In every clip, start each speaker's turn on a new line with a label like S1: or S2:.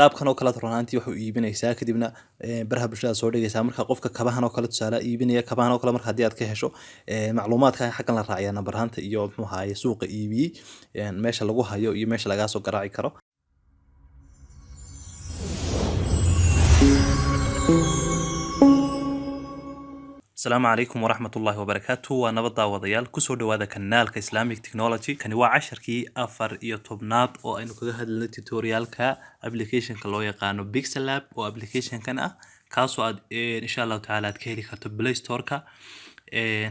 S1: qaabkan oo kale runaantii wuxuu iibinaysaa kadibna baraha bulshada soo dhigaysaa marka qofka kabahan oo kale tusaale iibinaya kabahan oo kale marka haddii aad ka hesho macluumaadka xaggan la raaciyaa number ahaanta iyo muxuu ahaye suuqa iibiyey meesha lagu hayo iyo meesha laga soo garaaci karo. السلام عليكم ورحمة الله وبركاته ونبض وضيال كسر دوادا كنالك إسلامي تكنولوجي كان وعشر كي أفر يوتوبنات أو إنه كده هذا التوتوريال كأبليكيشن كلو يقانو بيكسل لاب أو أبليكيشن كان كاسو إن شاء الله تعالى تكيري خطو بلاي ستور كا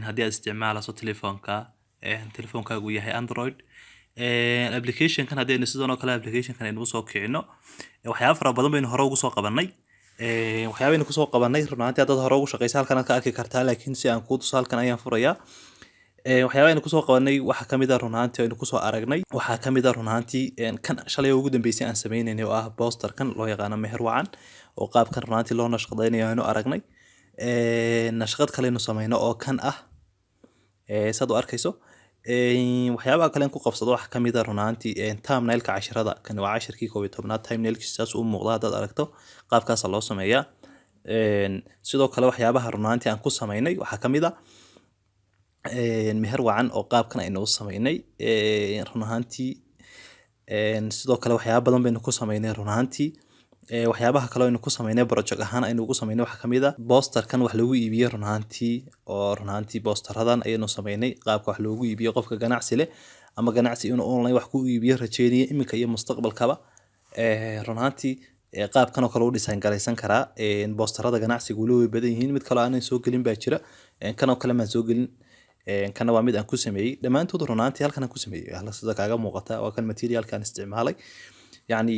S1: هدي استعمال صوت تليفون كا وياه أندرويد الأبليكيشن كان هدي نسيدونه كلا أبليكيشن كان إنه سوق كأنه وحياة فرا بدن بين هراء وسوق قبلني waxyaabaynu kusoo qabanay runtii dad hore ugu shaqeysay halkan ka arki kartaa laakiin si aan ku tusaale halkan ayaan furayaa waxyaabaynu kusoo qabanay waxa kamid ah runtii aynu kusoo aragnay waxa kamid ah runtii kan shalay ugu dambeysay aan sameeynay oo ah poster kan loo yaqaan meher wacan oo qaabkan runtii loo nashqadeynayo aynu aragnay nashqad kale aynu sameeyno oo kan ah sad u arkayso waxyaabaha kale ku qabsado waxa kamid ah runtii thumbnail-ka casharada kan waa casharkii 12aad thumbnail-kiisaas u muuqda dad aragto qaabkaas loo sameeyaa sidoo kale waxyaabaha runtii aan ku sameeynay waxa kamid ah meher wacan oo qaabkan aynu u sameeynay runtii sidoo kale waxyaabo badan baynu ku sameeynay runtii waxyaabaha kale aynu ku sameeynay project ahaan aynu ugu sameeynay waxa kamid ah poster kan wax lagu iibiyo runtii posteradan aynu sameeynay qaabka wax loogu iibiyo qofka ganacsi leh ama ganacsi inuu online wax ku iibiyo rajeynaya iminka iyo mustaqbalkaba runtii qaabkan oo kale u design garaysan karaa posterada ganacsiga wali way badan yihiin mid kale aan soo gelin baa jira kan oo kale ma soo gelin kana waa mid aan ku sameeyay dhamaantood runtii halkan aan ku sameeyay hal sida kaaga muuqata waa kan materialkan isticmaalay yani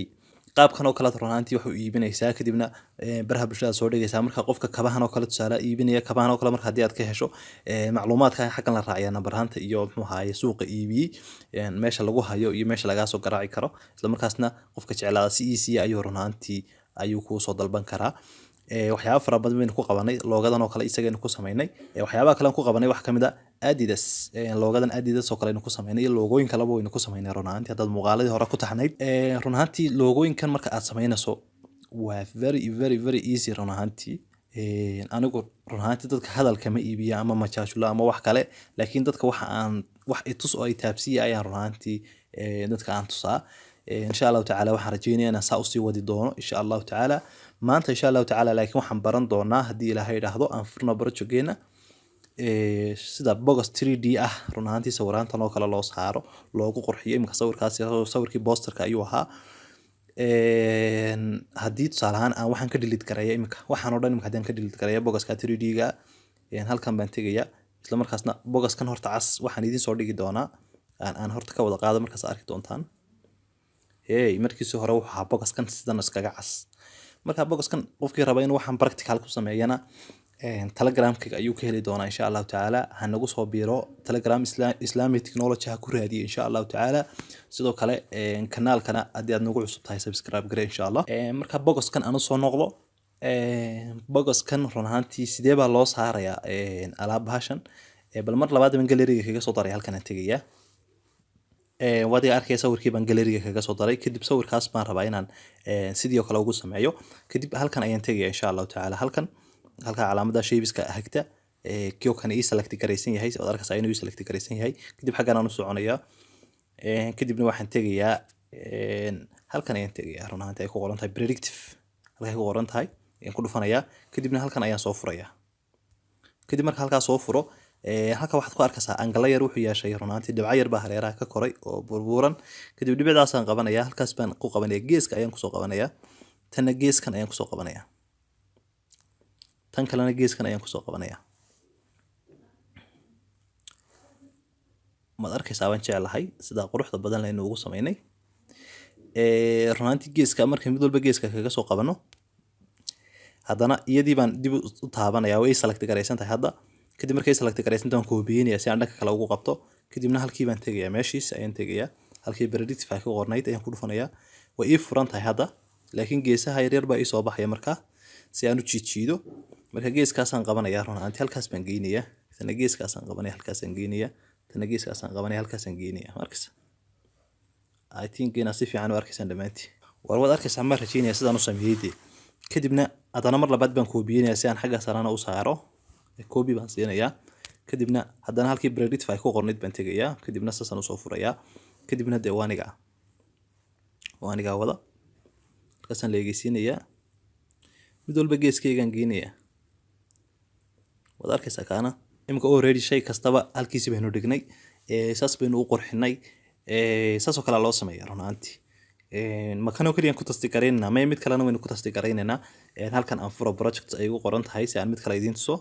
S1: qaabkan oo kale runtii wuxuu iibinaysaa kadibna baraha bulshada soo dhigaysaa marka qofka kabahan oo kale tusaale iibinaya kabahan oo kale marka haddii aad ka hesho macluumaadka xaggan la raaciyaa number ahaanta iyo muxuu ahaye suuqa iibiyey meesha lagu hayo iyo meesha laga soo garaaci karo isla markaasna qofka jeclaada si easy ayuu runtii ayuu ku soo dalban karaa waxyaabo fara badan baynu ku qabanay loogadan oo kale isagaynu ku sameynay waxyaabaha kale aan ku qabanay waxa kamid ah Adidas loogadan Adidas oo kale aynu ku sameynay loogooyin kale waynu ku sameynay runtii hadda muuqaaladii hore ku taxnayd runtii loogooyinkan marka aad sameynayso waa very easy runtii anigu runtii dadka hadalka ma iibiya ama majaajula ama wax kale laakiin dadka waxa aan wax itus oo ay taabsiya ayaan runtii dadka aan tusaa إن شاء الله تعالى waxaan rajeynayaa inaan saa u sii wadi doono إن شاء الله تعالى maanta إن شاء الله تعالى laakiin waxaan baran doonaa hadii Ilaahay yiraahdo aan furno project-geena sida box 3D ah runtii sawiraanta oo kale loo saaro loogu qurxiyo imka sawirkaasi sawirkii poster-ka ayuu ahaa hadii tusaalahan aan waxaan ka delete karaya imka waxaan oo dhan imka hadaan ka delete karaya box-ka 3D-ga halkan baan tagayaa isla markaasna box-kan horta cas waxaan idin soo dhigi doonaa aan horta ka wada qaado markaas arki doontaan markiisii hore waxa boxkan sidan iskaga cas marka boxkan qofkii raba inuu waxaan practical ku sameeyana Telegram-kiga ayuu ka heli doonaa insha Allah taala hanagu soo biiro Telegram Islamic Technology ha ku raadiyo insha Allah taala sidoo kale kanaalkana hadii aad nagu cusub tahay subscribe garee insha Allah marka boxkan aanu soo noqdo boxkan runtii sidee baa loo saarayaa alaab bahashan bal mar labaad ban galeriga kaga soo daray halkan aan tagayaa wadi arkay sawirkii baan galeriga kaga soo daray kadib sawirkaas baan rabaa inaan sidoo kale ugu sameeyo kadib halkan ayaan tagayaa insha Allah taala halka calaamada shaybiska hagta kiyo kan ii select gareysan yahay oo arkaysa inuu ii select gareysan yahay kadib xagan aan u soconayaa kadibna waxaan tagayaa halkan ayaan tagayaa runtii ay ku qoran tahay predictive halka ku qoran tahay ayaan ku dhufanayaa kadibna halkan ayaan soo furayaa kadib marka halka soo furo halka waxaad ku arkaysaa angle yar wuxuu yeeshay runtii dhibco yar baa hareeraha ka koray oo burburan kadib dhibcadaas aan qabanayaa halkaas baan ku qabanayaa geeska ayaan ku soo qabanayaa tan geeskan ayaan ku soo qabanayaa tan kalena geeskan ayaan ku soo qabanayaa ma arkaysaa waan jecelahay sida quruxda badan la inuu ugu sameeynay runtii geeska markii mid walba geeska kaga soo qabano haddana iyadii baan dib u taabanayaa way select gareysan tahay hadda kadib markay select gareysan tahay koobiyeynaya si aan dhanka kale ugu qabto kadibna halkii baan tagayaa meeshiis ayaan tagayaa halkii predictive ku qornayd ayaan ku dhufanayaa way ii furan tahay hadda laakiin geesaha yar baa ii soo baxaya marka si aan u jiijiido marka geeskaas aan qabanayaa runtii halkaas baan geynayaa tan geeskaas aan qabanayaa halkaas aan geynayaa tan geeskaas aan qabanayaa halkaas aan geynayaa markaas I think ina si fiican u arkaysan dhamaantii warwad arkaysaa ma rajaynaya sidaan u sameeyay kadibna haddana mar labaad baan koobiyeynayaa si aan xagga sarana u saaro koobi baan siinayaa kadibna haddana halkii predictify ku qornid baan tegayaa kadibna saasaan usoo furayaa kadibna dee waaniga wada markaasaan leegeysiinayaa mid walba geeskaygaan geynayaa wad arkaysaa kaana imika already shay kastaba halkiisi baynu dhignay saas baynu u qurxinay saasoo kale loo sameeyaa runaantii makano kaliyan ku tasti garaynaa may mid kalena waynu ku tasti garaynaynaa halkan aan furo project ay ugu qoran tahay si aan mid kale idiin tuso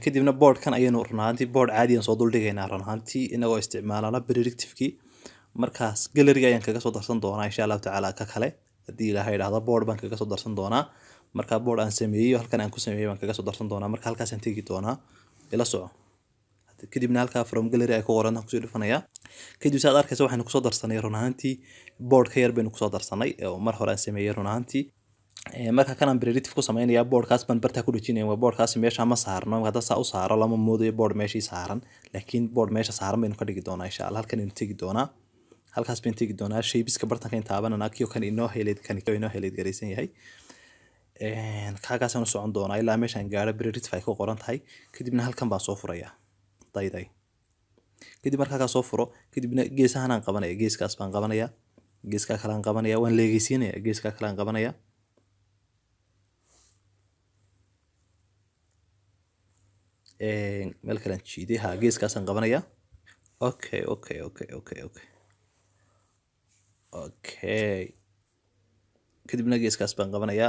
S1: kadibna boardkan ayaynu runaantii board caadi aan soo duldhigaynaa runaantii inagoo isticmaalana predictive-kii markaas gallery ayaan kaga soo darsan doonaa insha Allah tacaala ka kale haddii ilaahay yidhaahdo board baan kaga soo darsan doonaa marka board aan sameeyo halkan aan ku sameeyo baan kaga soo darsan doonaa marka halkaas aan tegi doonaa ila soco kadibna halka from gallery ay ku qoran ku soo dhifanayaa kadib saad arkaysa waxaan ku soo darsanay runaantii board ka yar baynu ku soo darsanay oo mar hore aan sameeyay runaantii marka kanaan predictive ku sameynayaa boardkaas baan barta ku dhajinaya waa boardkaas meesha ma saarno hadda saa u saaro lama moodayo board meeshii saaran laakiin board meesha saaran baynu ka dhigi doonaa insha Allah halkan inuu tegi doonaa halkaas baan tegi doonaa shaybiska bartanka inta taabanana kiyo kan inoo heleed garaysan yahay kaagaasaan u socon doonaa ilaa meeshaan gaaro predictive ay ku qoran tahay kadibna halkan baan soo furayaa dayday kadib markaa soo furo kadibna geesahan aan qabanaya geeskaas baan qabanaya geeska kale aan qabanaya waan leegeysiinaya geeska kale aan qabanaya meel kale aan jiiday ha geeskaas aan qabanaya okay kadibna geeskaas baan qabanaya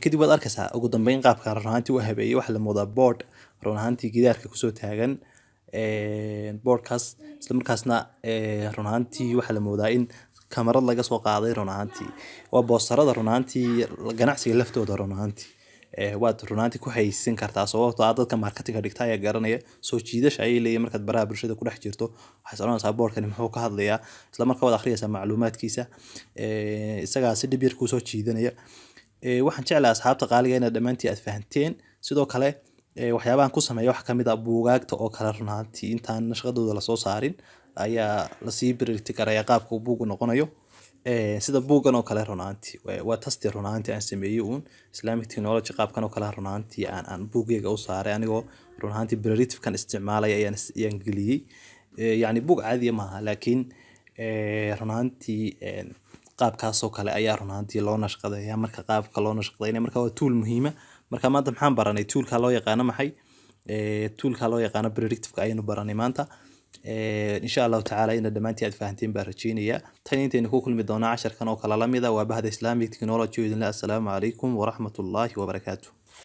S1: kadib waad arkaysaa ugu dambeyn qaabka runaantii u habeeyay waxa la moodaa board runaantii gidaarka kusoo taagan boardkaas isla markaasna runaantii waxa la moodaa in kamarad laga soo qaaday runaantii waa boostarada runaantii ganacsiga laftooda runaantii waad runaantii ku haysan kartaa sababtoo ah dadka marketinga dhigta ayaa garanaya soo jiidasha ay leeyihiin markaad baraha bulshada ku dhex jirto waxay soconaysaa boardkani muxuu ka hadlayaa isla markaa waad akhriyaysaa macluumaadkiisa isagaa si dhib yar kuu soo jiidanaya waxaan jeclahay asxaabta qaaliga inaad dhammaantii aad fahanteen sidoo kale waxyaabahan ku sameeya wax kamid ah buugaagta oo kale runaantii intaan nashqadooda lasoo saarin ayaa lasii predict karaya qaabka uu buugu noqonayo sida buugan oo kale runaantii waa tasti runaantii aan sameeyay uun Islamic technology qaabkan oo kale runaantii aan buugayga u saaray anigoo runaantii predictive kan isticmaalay ayaan geliyay yani buug caadi ma aha laakiin runaantii qaabkaas oo kale ayaa runaantii loo nashqadeeyaa marka qaabka loo nashqadeeyaa marka waa tool muhiim ah marka maanta maxaan baranay toolka loo yaqaan maxay toolka loo yaqaan predictive ayaynu baranay maanta insha Allah tacaala ina dhamaantii aad fahanteen baan rajeynaya tan intaynu ku kulmi doonaa casharkan oo kala lamida waa bahda Islamic technology idin la assalaamu calaykum wa rahmatullahi wa barakaatuh